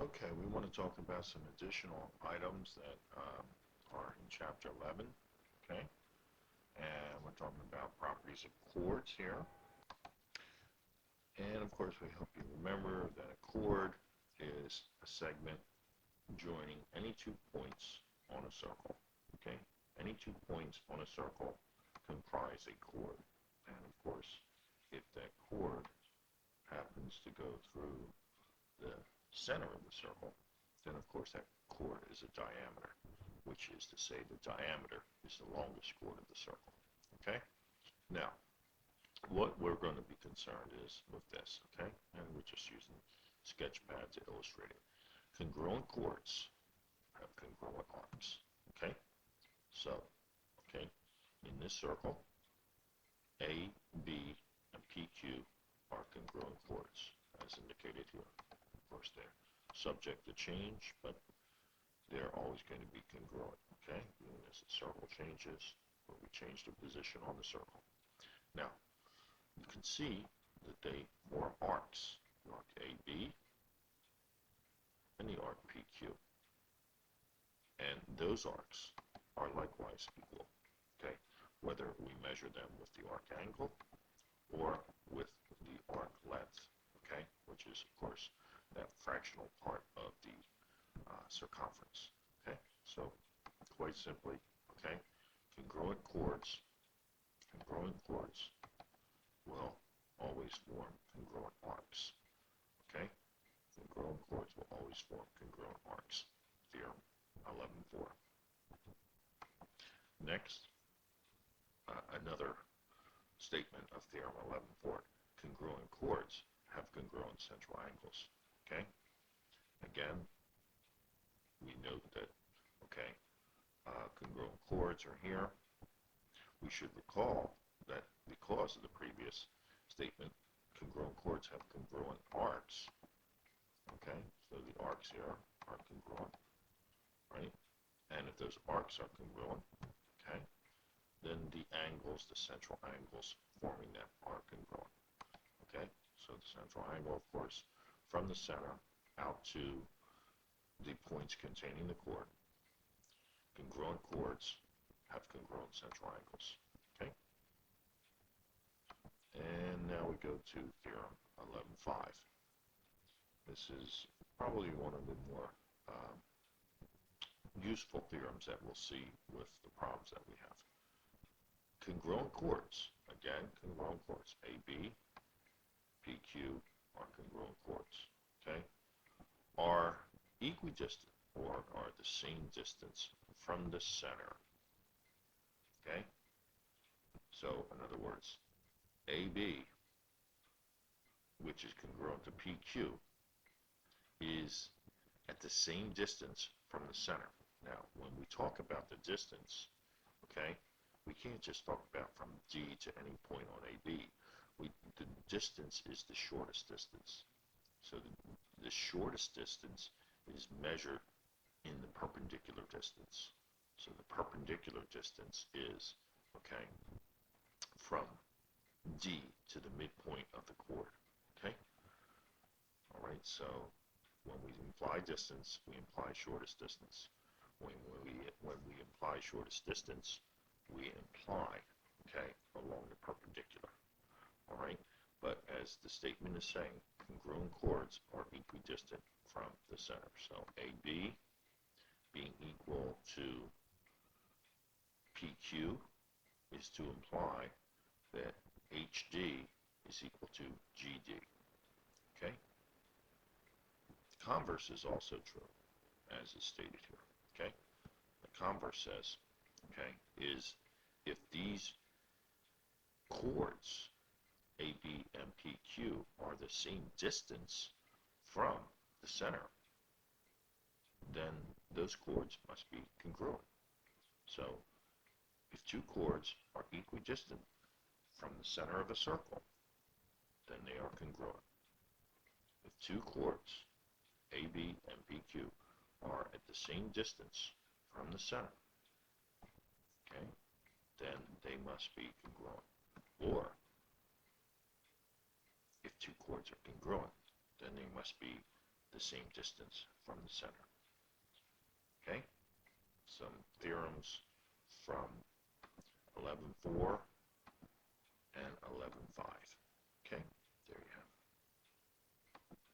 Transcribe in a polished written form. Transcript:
Okay, we want to talk about some additional items that are in Chapter 11, okay? And we're talking about properties of chords here. And of course, we hope you remember that a chord is a segment joining any 2 points on a circle, okay? Any 2 points on a circle comprise a chord. And of course, if that chord happens to go through the center of the circle, then of course that chord is a diameter, which is to say the diameter is the longest chord of the circle. Okay? Now, what we're going to be concerned is with this, okay? And we're just using Sketchpad to illustrate it. Congruent chords have congruent arcs, okay? So, okay, in this circle, A, B, and PQ are congruent chords, as indicated here. Of course, they're subject to change, but they're always going to be congruent, okay? Even as the circle changes, or we change the position on the circle. Now, you can see that they form arcs, the arc AB and the arc PQ. And those arcs are likewise equal, okay? Whether we measure them with the arc angle or with the arc length, okay? Which is, of course, that fractional part of the circumference, okay? So, quite simply, okay, congruent chords will always form congruent arcs, okay? Congruent chords will always form congruent arcs. Theorem 11.4. Next, another statement of Theorem 11.4. Congruent chords have congruent central angles, okay? Again, we note that, okay, congruent chords are here. We should recall that because of the previous statement, congruent chords have congruent arcs, okay? So the arcs here are congruent, right? And if those arcs are congruent, okay, then the angles, the central angles forming that are congruent, okay? So the central angle, of course, from the center out to the points containing the chord. Congruent chords have congruent central angles, okay? And now we go to Theorem 11.5. This is probably one of the more useful theorems that we'll see with the problems that we have. Congruent chords, again, congruent chords, AB, PQ are congruent chords, okay, are equidistant or are the same distance from the center, okay? So, in other words, AB, which is congruent to PQ, is at the same distance from the center. Now, when we talk about the distance, okay, we can't just talk about from D to any point on AB. The distance is the shortest distance. So the shortest distance is measured in the perpendicular distance. So the perpendicular distance is, okay, from D to the midpoint of the chord, okay? All right, so when we imply distance, we imply shortest distance. When we imply shortest distance, we imply, okay, along the perpendicular, all right? But as the statement is saying, congruent chords are equidistant from the center. So AB being equal to PQ is to imply that HD is equal to GD, okay? The converse is also true, as is stated here, okay? The converse says, okay, is if these chords, AB and PQ, are the same distance from the center, then those chords must be congruent. So, if two chords are equidistant from the center of a circle, then they are congruent. If two chords, AB and PQ, are at the same distance from the center, okay, then they must be congruent. Or, if two chords are congruent, then they must be the same distance from the center. Okay? Some theorems from 11.4 and 11.5.